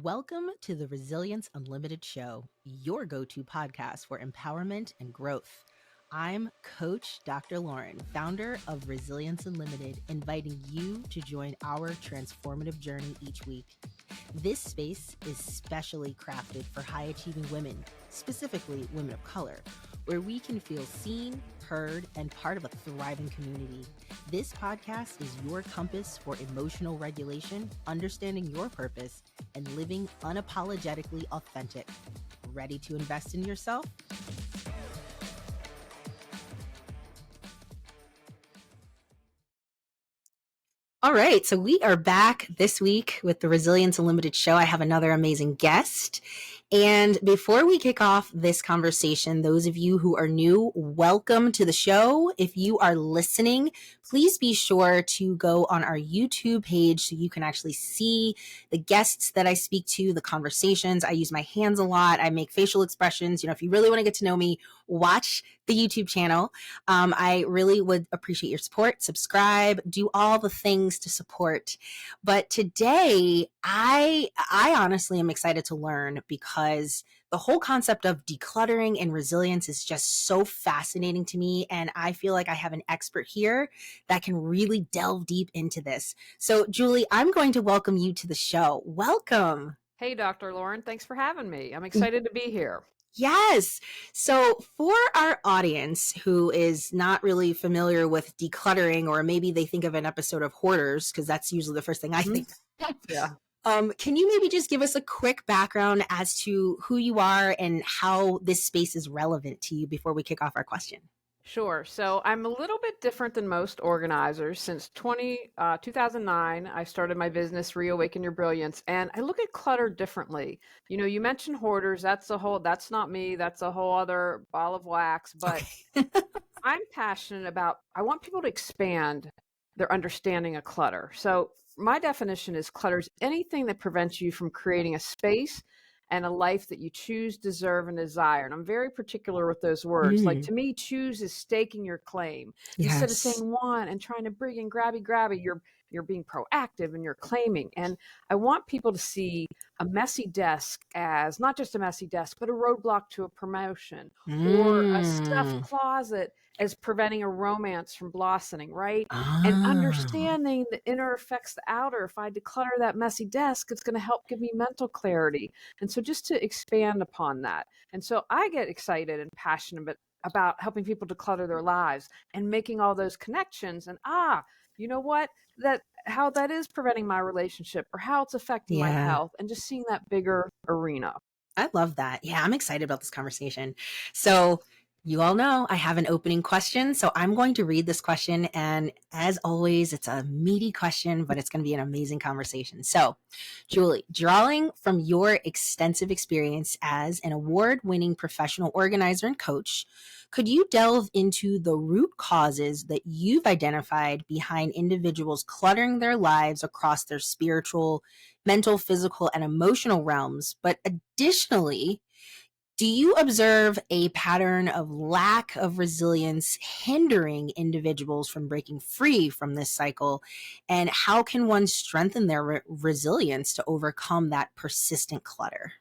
Welcome to the Resilience Unlimited Show, your go-to podcast for empowerment and growth. I'm Coach Dr. Lauren, founder of Resilience Unlimited, inviting you to join our transformative journey each week. This space is specially crafted for high-achieving women, specifically women of color, where we can feel seen, heard, and part of a thriving community. This podcast is your compass for emotional regulation, understanding your purpose, and living unapologetically authentic. Ready to invest in yourself? All right, so we are back this week with the Resilience Unlimited Show. I have another amazing guest. And before we kick off this conversation, those of you who are new, welcome to the show. If you are listening, please be sure to go on our YouTube page so you can actually see the guests that I speak to, the conversations. I use my hands a lot. I make facial expressions. If you really want to get to know me, watch the YouTube channel. I really would appreciate your support. Subscribe, do all the things to support. But today, I honestly am excited to learn because the whole concept of decluttering and resilience is just so fascinating to me. And I feel like I have an expert here that can really delve deep into this. So, Julie, I'm going to welcome you to the show. Welcome. Hey, Dr. Lauren, thanks for having me. I'm excited to be here. Yes. So for our audience who is not really familiar with decluttering, or maybe they think of an episode of Hoarders, because that's usually the first thing I think. Yeah. Can you maybe just give us a quick background as to who you are and how this space is relevant to you before we kick off our question? Sure. So I'm a little bit different than most organizers. Since 2009, I started my business, Reawaken Your Brilliance, and I look at clutter differently. You mentioned hoarders. That's not me. That's a whole other ball of wax. But I'm passionate about, I want people to expand their understanding of clutter. So my definition is clutter is anything that prevents you from creating a space and a life that you choose, deserve, and desire. And I'm very particular with those words. Like, to me, choose is staking your claim. Instead of saying want and trying to bring and grabby, you're being proactive and you're claiming. And I want people to see a messy desk as not just a messy desk, but a roadblock to a promotion, or a stuffed closet as preventing a romance from blossoming, right? And understanding the inner affects the outer. If I declutter that messy desk, it's going to help give me mental clarity. And so just to expand upon that. And so I get excited and passionate about helping people declutter their lives and making all those connections. And you know what? How that is preventing my relationship, or how it's affecting my health, and just seeing that bigger arena. I love that. Yeah, I'm excited about this conversation. So you all know I have an opening question. So I'm going to read this question. And as always, it's a meaty question, but it's going to be an amazing conversation. So, Julie, drawing from your extensive experience as an award-winning professional organizer and coach, could you delve into the root causes that you've identified behind individuals cluttering their lives across their spiritual, mental, physical, and emotional realms? But additionally, do you observe a pattern of lack of resilience hindering individuals from breaking free from this cycle? And how can one strengthen their resilience to overcome that persistent clutter?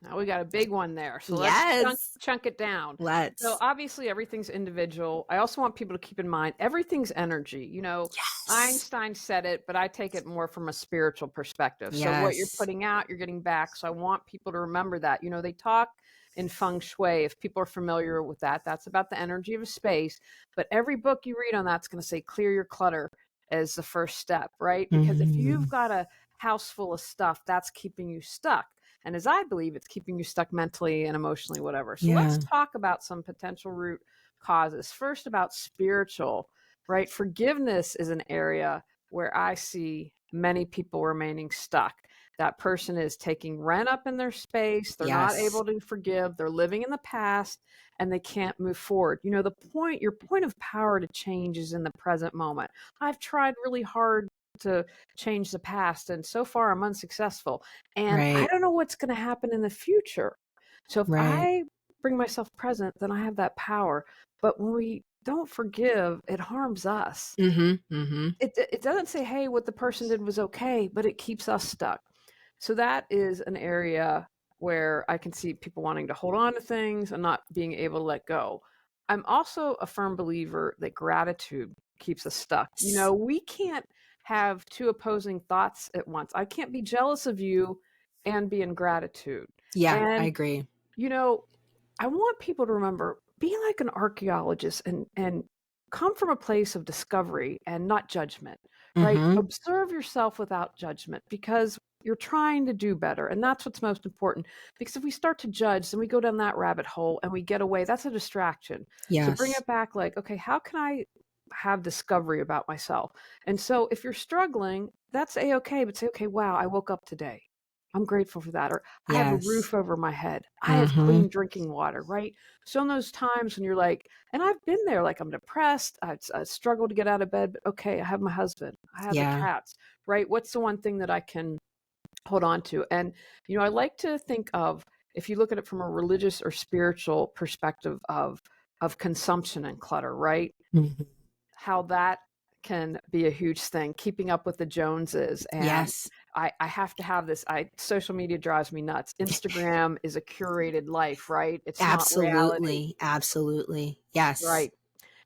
Now we got a big one there. So Yes. let's chunk it down. Let's. So obviously everything's individual. I also want people to keep in mind everything's energy. Yes. Einstein said it, but I take it more from a spiritual perspective. So what you're putting out, you're getting back. So I want people to remember that. They talk in feng shui, if people are familiar with that, that's about the energy of a space. But every book you read on that's going to say clear your clutter as the first step, right? Because if you've got a house full of stuff, that's keeping you stuck. And as I believe, it's keeping you stuck mentally and emotionally, whatever. So let's talk about some potential root causes. First, about spiritual, right? Forgiveness is an area where I see many people remaining stuck. That person is taking rent up in their space. They're not able to forgive. They're living in the past and they can't move forward. Your point of power to change is in the present moment. I've tried really hard to change the past, and so far I'm unsuccessful. And I don't know what's going to happen in the future. So if I bring myself present, then I have that power. But when we don't forgive, it harms us. It doesn't say, hey, what the person did was okay, but it keeps us stuck. So that is an area where I can see people wanting to hold on to things and not being able to let go. I'm also a firm believer that gratitude keeps us stuck. S- We can't have two opposing thoughts at once. I can't be jealous of you and be in gratitude. Yeah, I And, agree. you know, I want people to remember, be like an archaeologist and come from a place of discovery and not judgment, right? Mm-hmm. Observe yourself without judgment because you're trying to do better. And that's what's most important. Because if we start to judge, then we go down that rabbit hole and we get away. That's a distraction. So bring Yes. it back like, okay, how can I have discovery about myself? And so if you're struggling, that's a-okay, but say, okay, wow, I woke up today. I'm grateful for that. Or I have a Yes. roof over my head. I have Mm-hmm. clean drinking water, right? So in those times when you're like, and I've been there, like I'm depressed, I struggle to get out of bed, but okay, I have my husband, I have the Yeah. cats, right? What's the one thing that I can hold on to? And, I like to think of, if you look at it from a religious or spiritual perspective of consumption and clutter, right? Mhm. How that can be a huge thing, keeping up with the Joneses. And Yes. I have to have this. Social media drives me nuts. Instagram is a curated life, right? It's not reality, Absolutely. Absolutely. Yes. right?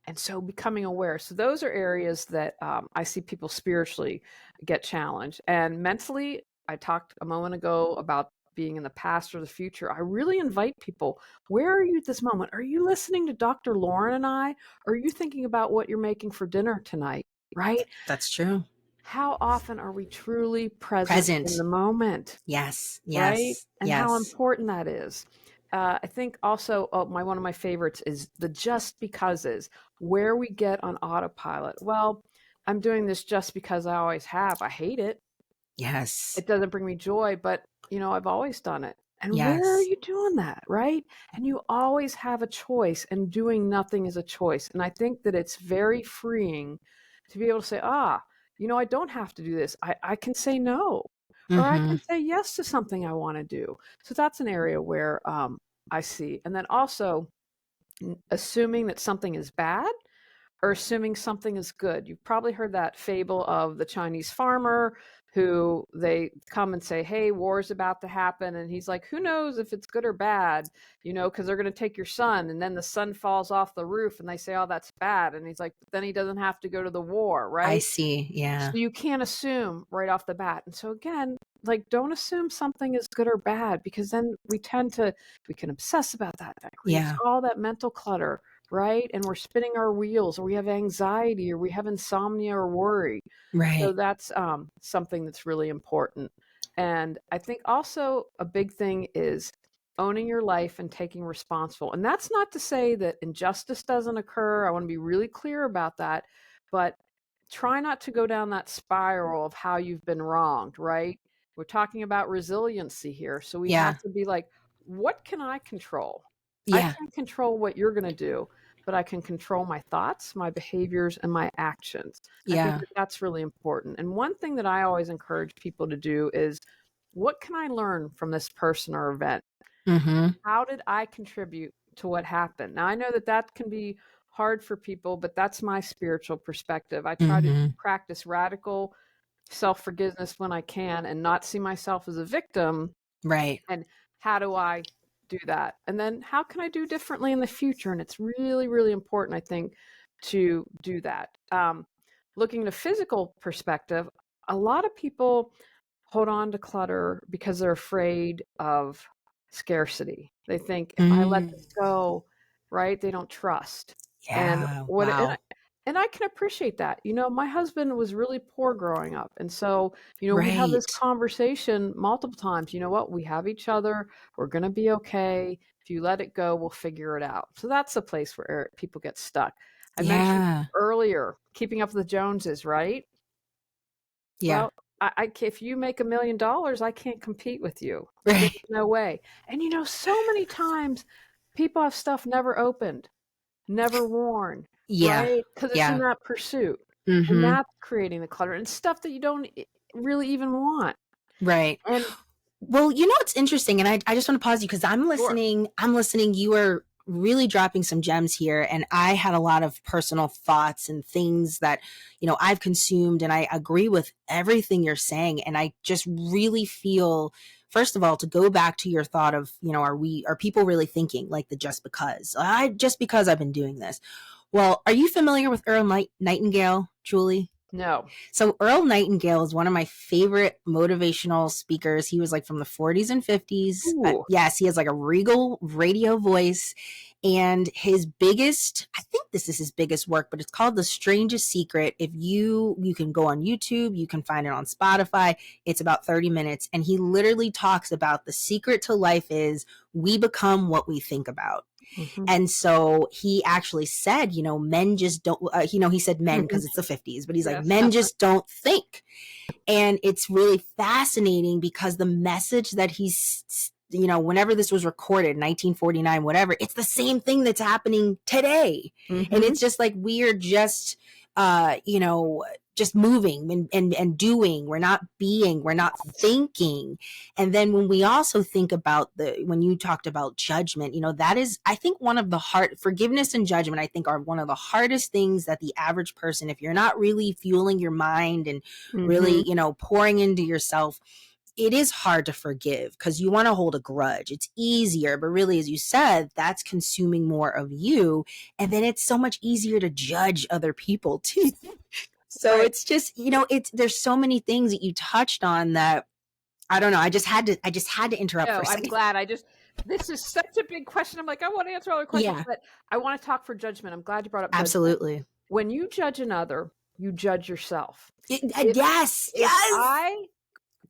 And so becoming aware. So those are areas that I see people spiritually get challenged. And mentally, I talked a moment ago about being in the past or the future. I really invite people, where are you at this moment? Are you listening to Dr. Lauren and I? Or are you thinking about what you're making for dinner tonight? Right? That's true. How often are we truly present in Present. the moment? Yes. Right? Yes. And how Yes. important that is. I think also, one of my favorites is the just becauses, where we get on autopilot. Well, I'm doing this just because I always have. I hate it. Yes. It doesn't bring me joy, but I've always done it. And where are Yes. you doing that, right? And you always have a choice, and doing nothing is a choice. And I think that it's very freeing to be able to say, I don't have to do this. I can say no, or I Mm-hmm. can say yes to something I want to do. So that's an area where I see. And then also assuming that something is bad or assuming something is good. You've probably heard that fable of the Chinese farmer who they come and say, "Hey, war's about to happen." And he's like, "Who knows if it's good or bad, because they're going to take your son." And then the son falls off the roof and they say, "Oh, that's bad." And he's like, "But then he doesn't have to go to the war, I right?" see. So Yeah. you can't assume right off the bat. And so again, like, don't assume something is good or bad, because then we can obsess about that. That creates Yeah. all that mental clutter, right? And we're spinning our wheels, or we have anxiety, or we have insomnia or worry. So Right. that's something that's really important. And I think also a big thing is owning your life and taking responsible. And that's not to say that injustice doesn't occur. I want to be really clear about that. But try not to go down that spiral of how you've been wronged, right? We're talking about resiliency here. So we have Yeah. to be like, what can I control? I Yeah. can't control what you're going to do, but I can control my thoughts, my behaviors, and my actions. I think Yeah. that that's really important. And one thing that I always encourage people to do is, what can I learn from this person or event? Mm-hmm. How did I contribute to what happened? Now, I know that that can be hard for people, but that's my spiritual perspective. I try to Mm-hmm. practice radical self forgiveness when I can and not see myself as a victim. Right. And how do I do that? And then how can I do differently in the future? And it's really, really important, I think, to do that. Looking at a physical perspective, a lot of people hold on to clutter because they're afraid of scarcity. They think, if I let Mm. this go, right, they don't trust. And Yeah. what Wow. and I can appreciate that. My husband was really poor growing up. And so, we have this Right. conversation multiple times. You know what? We have each other. We're going to be okay. If you let it go, we'll figure it out. So that's a place where people get stuck. I mentioned Yeah. earlier, keeping up with the Joneses, right? Yeah. Well, if you make $1 million, I can't compete with you. There's Right. no way. And so many times people have stuff never opened, never worn, Yeah. right? Because it's in Yeah. that pursuit. And Mm-hmm. that's creating the clutter and stuff that you don't really even want. Right. And Well, it's interesting, and I just want to pause you because sure. I'm listening. You are really dropping some gems here. And I had a lot of personal thoughts and things that, I've consumed, and I agree with everything you're saying. And I just really feel, first of all, to go back to your thought of, are people really thinking like the just because I've been doing this? Well, are you familiar with Earl Nightingale, Julie? No. So Earl Nightingale is one of my favorite motivational speakers. He was like from the 40s and 50s. Ooh. Yes, he has like a regal radio voice. And his biggest, I think this is his biggest work, but it's called The Strangest Secret. If you can go on YouTube, you can find it on Spotify. It's about 30 minutes. And he literally talks about the secret to life is we become what we think about. Mm-hmm. And so he actually said, men just don't, he said men because it's the 50s, but he's like, men just don't think. And it's really fascinating because the message that he's, whenever this was recorded, 1949, whatever, it's the same thing that's happening today. Mm-hmm. And it's just like, we are just, just moving and doing. We're not being, we're not thinking. And then when we also think about when you talked about judgment, that is, I think forgiveness and judgment, I think are one of the hardest things that the average person, if you're not really fueling your mind and really, pouring into yourself, it is hard to forgive because you want to hold a grudge. It's easier, but really, as you said, that's consuming more of you. And then it's so much easier to judge other people too. So It's just, there's so many things that you touched on that I don't know. I just had to interrupt for a second. I'm glad. This is such a big question. I'm like, I want to answer all the questions, but I want to talk for judgment. I'm glad you brought up judgment. Absolutely. When you judge another, you judge yourself. Yes. If I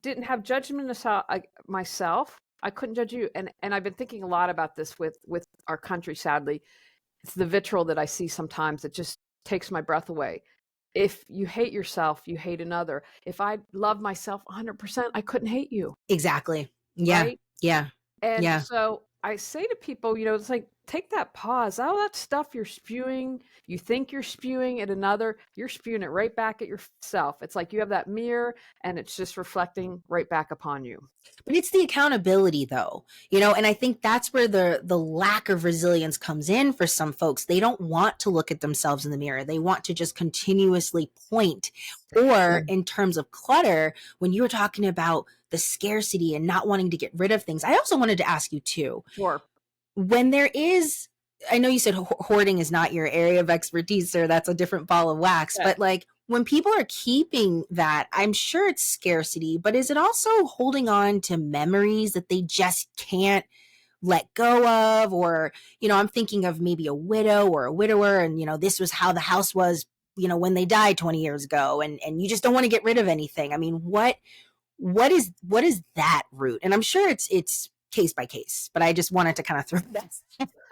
didn't have judgment myself, I couldn't judge you. And I've been thinking a lot about this with our country, sadly. It's the vitriol that I see sometimes that just takes my breath away. If you hate yourself, you hate another. If I love myself 100%, I couldn't hate you. Exactly. Yeah. Right? Yeah. And so I say to people, it's like, take that pause. All that stuff you're spewing, you think you're spewing at another, you're spewing it right back at yourself. It's like you have that mirror and it's just reflecting right back upon you. But it's the accountability though, and I think that's where the lack of resilience comes in for some folks. They don't want to look at themselves in the mirror. They want to just continuously point. Or in terms of clutter, when you were talking about the scarcity and not wanting to get rid of things, I also wanted to ask you too. Sure. When there is, I know you said hoarding is not your area of expertise, or that's a different ball of wax, but like when people are keeping that, I'm sure it's scarcity, but is it also holding on to memories that they just can't let go of? Or, I'm thinking of maybe a widow or a widower, and, this was how the house was, when they died 20 years ago, and you just don't want to get rid of anything. I mean, what is that root? And I'm sure it's case by case, but I just wanted to kind of throw that.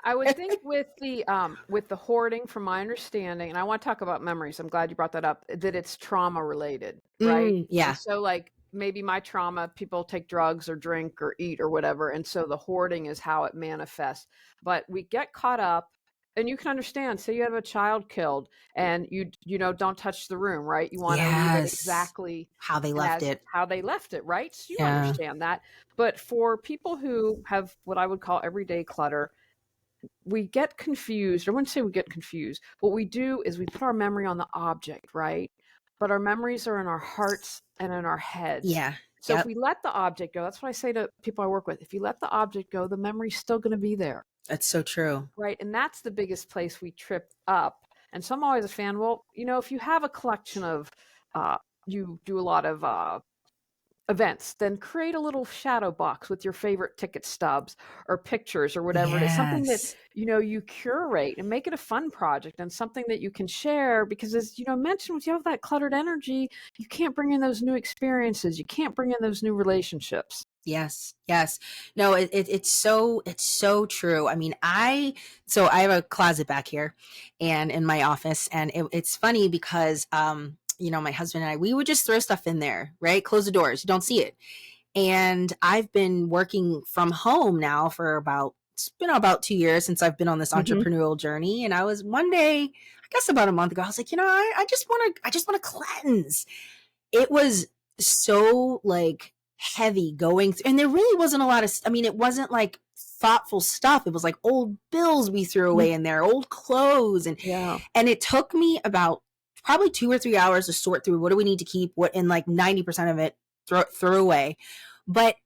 I would think with the hoarding, from my understanding, and I want to talk about memories. I'm glad you brought that up, that it's trauma related, right? Yeah. And so like maybe my trauma, people take drugs or drink or eat or whatever. And so the hoarding is how it manifests. But we get caught up, and you can understand, say you have a child killed and you don't touch the room, right? You want to leave it exactly how they left it, right? So you understand that. But for people who have what I would call everyday clutter, we get confused. I wouldn't say we get confused. What we do is we put our memory on the object, right? But our memories are in our hearts and in our heads. Yeah. So if we let the object go, that's what I say to people I work with. If you let the object go, the memory's still going to be there. That's so true. Right. And that's the biggest place we trip up. And so I'm always a fan. Well, if you have a collection of, you do a lot of events, then create a little shadow box with your favorite ticket stubs or pictures or whatever it is. Something that, you curate and make it a fun project and something that you can share, because as mentioned, if you have that cluttered energy, you can't bring in those new experiences. You can't bring in those new relationships. Yes. No, it's so true. I mean, I have a closet back here and in my office, and it's funny because, my husband and I, we would just throw stuff in there, right? Close the doors. You don't see it. And I've been working from home now for it's been about 2 years since I've been on this entrepreneurial journey. And I was one day, I guess about a month ago, I was like, I just want to cleanse. It was so like heavy going through, and there really wasn't a lot of, I mean, it wasn't like thoughtful stuff. It was like old bills we threw away in there, old clothes. Yeah. And it took me about probably 2 or 3 hours to sort through what do we need to keep, what, and like 90% of it throw away. But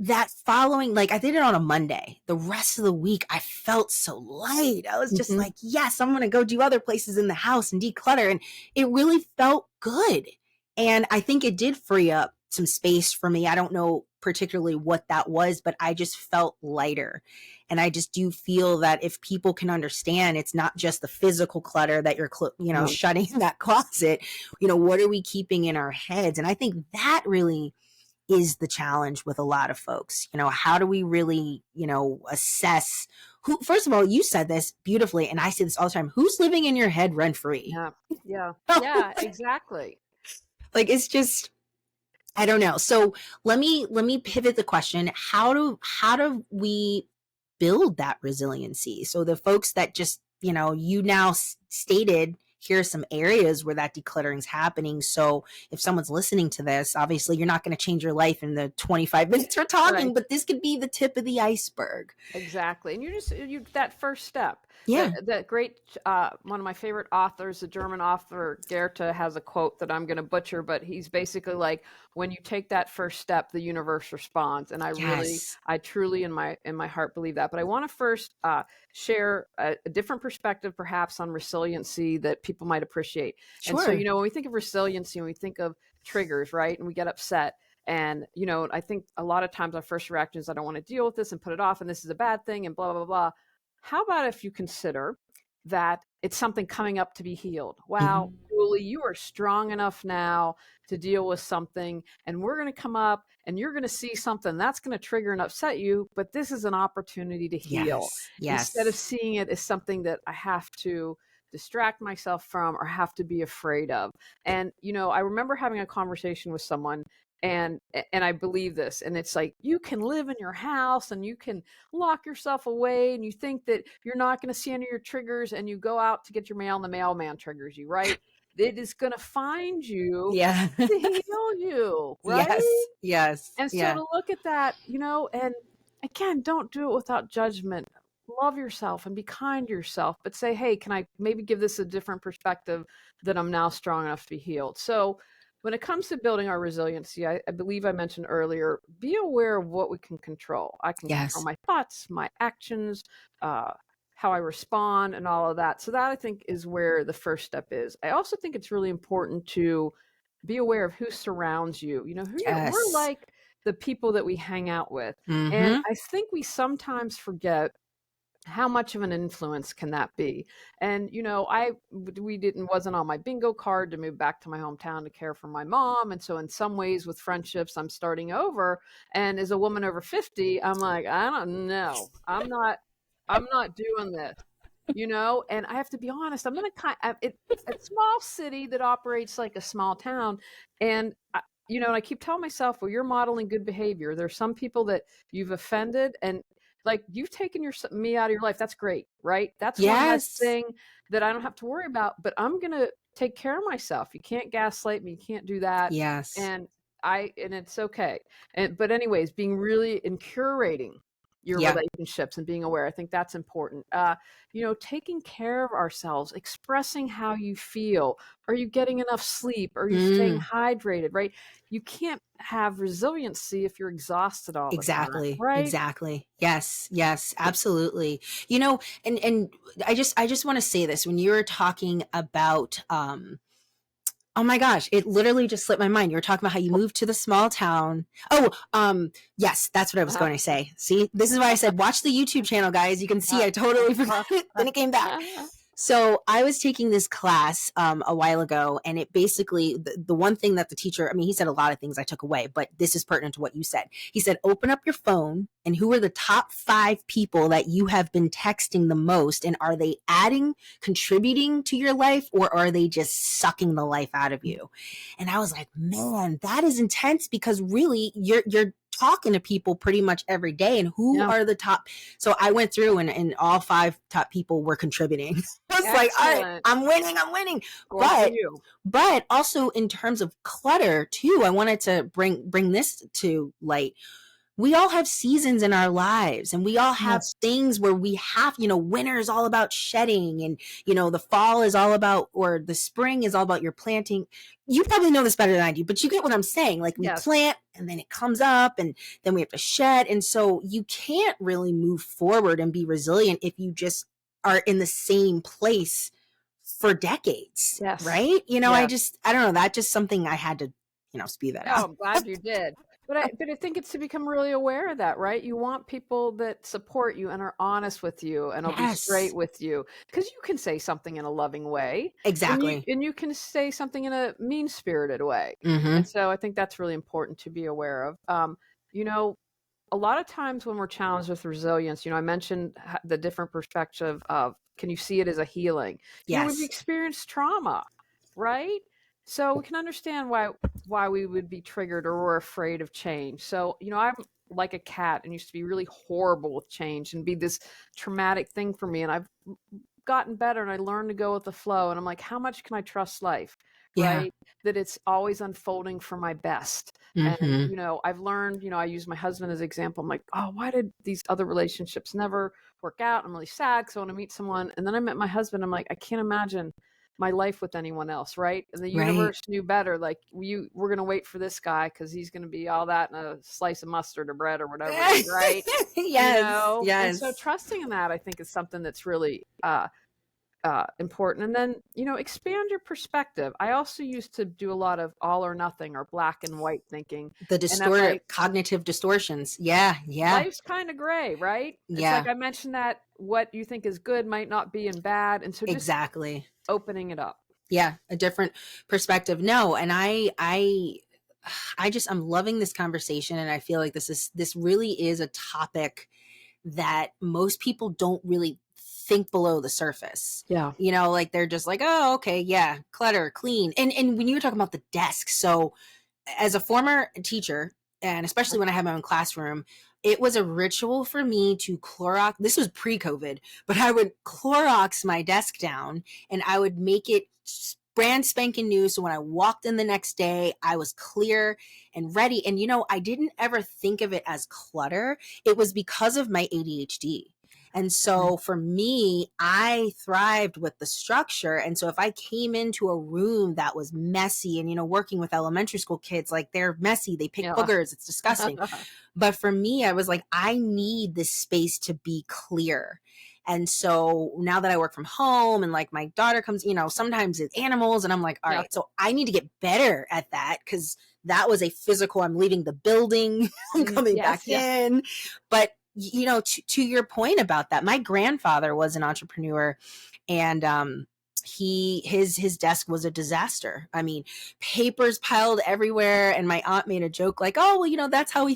that following, like I did it on a Monday. The rest of the week, I felt so light. I was just like, yes, I'm going to go do other places in the house and declutter. And it really felt good. And I think it did free up some space for me. I don't know particularly what that was, but I just felt lighter. And I just do feel that if people can understand, it's not just the physical clutter that you're, shutting in that closet. What are we keeping in our heads? And I think that really is the challenge with a lot of folks. How do we really, assess who, first of all, you said this beautifully, and I say this all the time, who's living in your head rent free? Yeah, exactly. Like, it's just, I don't know. So let me pivot the question. How do we build that resiliency? So the folks that just, you now stated, here are some areas where that decluttering is happening. So if someone's listening to this, obviously you're not going to change your life in the 25 minutes we're talking, right, but this could be the tip of the iceberg. Exactly. And you that first step. Yeah. That great, one of my favorite authors, the German author Goethe, has a quote that I'm going to butcher, but he's basically like, when you take that first step, the universe responds. And I truly in my heart believe that. But I want to first share a different perspective, perhaps, on resiliency that people might appreciate. Sure. And so, when we think of resiliency, when we think of triggers, right, and we get upset, and, I think a lot of times our first reaction is, I don't want to deal with this and put it off, and this is a bad thing, and blah, blah, blah. How about if you consider that it's something coming up to be healed? Wow, Julie, you are strong enough now to deal with something, and we're going to come up and you're going to see something that's going to trigger and upset you, but this is an opportunity to heal. Yes. Instead of seeing it as something that I have to distract myself from or have to be afraid of. And, I remember having a conversation with someone, and I believe this, and it's like, you can live in your house and you can lock yourself away and you think that you're not going to see any of your triggers, and you go out to get your mail and the mailman triggers you, right? It is going to find you to heal you, right? Yes. And so to look at that, and again, don't do it without judgment. Love yourself and be kind to yourself, but say, hey, can I maybe give this a different perspective, that I'm now strong enough to be healed? So when it comes to building our resiliency, I believe I mentioned earlier, be aware of what we can control. I can control my thoughts, my actions, how I respond, and all of that. So that, I think, is where the first step is. I also think it's really important to be aware of who surrounds you. We're like the people that we hang out with. And I think we sometimes forget how much of an influence can that be. And wasn't on my bingo card to move back to my hometown to care for my mom, and so in some ways with friendships I'm starting over, and as a woman over 50, I'm like, I don't know, I'm not doing this, and I have to be honest, I'm gonna it's a small city that operates like a small town, and and I keep telling myself, well, you're modeling good behavior. There's some people that you've offended, and like, you've taken me out of your life. That's great, right? That's one less thing that I don't have to worry about, but I'm going to take care of myself. You can't gaslight me. You can't do that. And it's okay. But anyways, being really in curating your relationships and being aware, I think that's important. Taking care of ourselves, expressing how you feel. Are you getting enough sleep? Are you staying hydrated, right? You can't have resiliency if you're exhausted all the time, right? Exactly. Yes, absolutely. And I just want to say this, when you were talking about, oh my gosh, it literally just slipped my mind. You were talking about how you moved to the small town. Yes, that's what I was going to say. See, this is why I said, watch the YouTube channel, guys. You can see I totally forgot it. Then it came back. So I was taking this class a while ago, and it basically, the one thing that the teacher, I mean, he said a lot of things I took away, but this is pertinent to what you said. He said, open up your phone, and who are the top 5 people that you have been texting the most, and are they contributing to your life, or are they just sucking the life out of you? And I was like, man, that is intense, because really you're talking to people pretty much every day, and who Yeah. are the top. So I went through and all 5 top people were contributing. I was like, all right, Excellent. I'm winning. Good for you. But also in terms of clutter too, I wanted to bring this to light. We all have seasons in our lives, and we all have Yes. things where we have, winter is all about shedding, and, the fall is all about, or the spring is all about your planting. You probably know this better than I do, but you get what I'm saying. Like, we Yes. plant and then it comes up and then we have to shed. And so you can't really move forward and be resilient if you just are in the same place for decades. Yes. Right. Yes. I don't know. That's just something I had to, spew that No, out. I'm glad you did. But I think it's to become really aware of that, right? You want people that support you and are honest with you and will be straight Yes, with you, because you can say something in a loving way, and you exactly. and you can say something in a mean-spirited way. Mm-hmm. And so I think that's really important to be aware of. You know, a lot of times when we're challenged with resilience, I mentioned the different perspective of, can you see it as a healing? We've Yes. experienced trauma, right? So we can understand why we would be triggered or we're afraid of change. So, I'm like a cat and used to be really horrible with change and be this traumatic thing for me. And I've gotten better and I learned to go with the flow. And I'm like, how much can I trust life? Yeah. Right? That it's always unfolding for my best. And, Mm-hmm. I've learned, I use my husband as an example. I'm like, oh, why did these other relationships never work out? I'm really sad because I want to meet someone. And then I met my husband. I'm like, I can't imagine my life with anyone else, right? And the Right. universe knew better. Like, we're gonna wait for this guy because he's gonna be all that in a slice of mustard or bread or whatever it is, right? Yes. And so Yes. trusting in that, I think, is something that's really important. And then, expand your perspective. I also used to do a lot of all or nothing or black and white thinking, The and I'm like, cognitive distortions. Yeah. Yeah. life's kind of gray, right? It's Yeah. like I mentioned that what you think is good might not be in bad, and so just Exactly. opening it up. Yeah. A different perspective. No. And I'm loving this conversation, and I feel like this really is a topic that most people don't really think below the surface. Yeah. Like they're just like, oh, okay, yeah, clutter, clean. And when you were talking about the desk, so as a former teacher, and especially when I had my own classroom, it was a ritual for me to Clorox. This was pre-COVID, but I would Clorox my desk down and I would make it brand spanking new. So when I walked in the next day, I was clear and ready. And, I didn't ever think of it as clutter. It was because of my ADHD. And so for me, I thrived with the structure. And so if I came into a room that was messy, and, working with elementary school kids, like they're messy, they pick Yeah. boogers, it's disgusting. But for me, I was like, I need this space to be clear. And so now that I work from home and like my daughter comes, sometimes it's animals, and I'm like, all Yeah. right, so I need to get better at that, because that was a physical, I'm leaving the building, I'm coming back in. But to your point about that, my grandfather was an entrepreneur, and his desk was a disaster. I mean, papers piled everywhere, and my aunt made a joke like, oh, well, that's how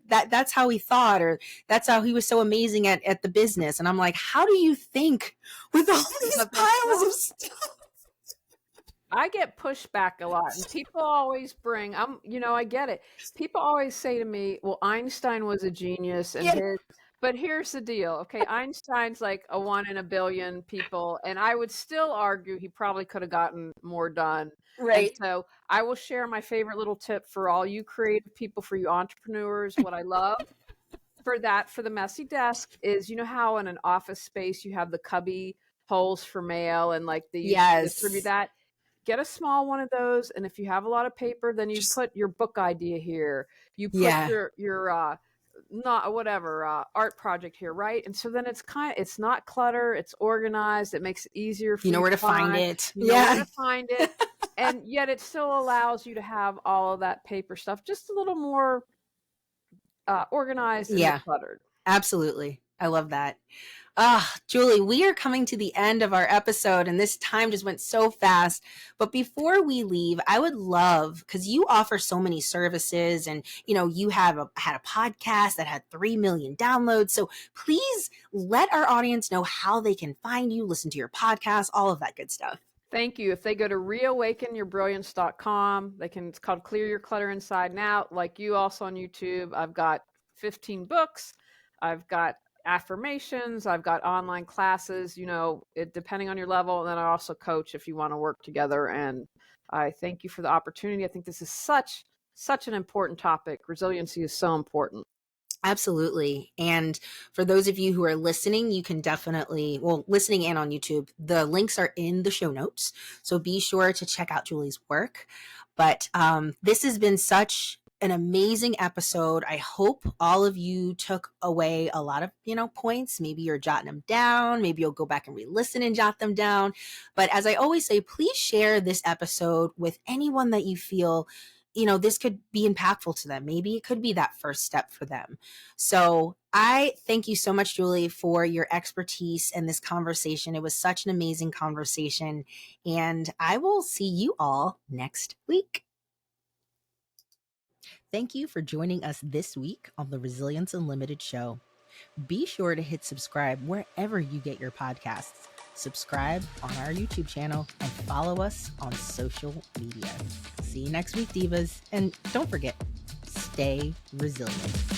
that's how he thought, or that's how he was so amazing at the business. And I'm like, how do you think with all these piles of stuff? I get pushback a lot, and people always bring, I get it. People always say to me, well, Einstein was a genius, and but here's the deal. Okay, Einstein's like a 1 in a billion people, and I would still argue he probably could have gotten more done. Right. And so I will share my favorite little tip for all you creative people, for you entrepreneurs. What I love for the messy desk is, how in an office space you have the cubby holes for mail and like they used to distribute that. Get a small one of those, and if you have a lot of paper, then you put your book idea here. You put your not whatever art project here, right? And so then it's not clutter, it's organized, it makes it easier for you where to find it. Where to find it. And yet it still allows you to have all of that paper stuff just a little more organized and decluttered. Absolutely. I love that. Julie, we are coming to the end of our episode, and this time just went so fast. But before we leave, I would love, because you offer so many services, and you had a podcast that had 3 million downloads. So please let our audience know how they can find you, listen to your podcast, all of that good stuff. Thank you. If they go to reawakenyourbrilliance.com, it's called Clear Your Clutter Inside and Out. Like you, also on YouTube, I've got 15 books. I've got affirmations. I've got online classes, depending on your level. And then I also coach if you want to work together. And I thank you for the opportunity. I think this is such an important topic. Resiliency is so important. Absolutely. And for those of you who are listening, you can definitely, listening and on YouTube, the links are in the show notes. So be sure to check out Julie's work. But this has been such an amazing episode. I hope all of you took away a lot of, points. Maybe you're jotting them down. Maybe you'll go back and re-listen and jot them down. But as I always say, please share this episode with anyone that you feel this could be impactful to them. Maybe it could be that first step for them. So I thank you so much, Julie, for your expertise and this conversation. It was such an amazing conversation, and I will see you all next week. Thank you for joining us this week on the Resilience Unlimited show. Be sure to hit subscribe wherever you get your podcasts. Subscribe on our YouTube channel and follow us on social media. See you next week, divas. And don't forget, stay resilient.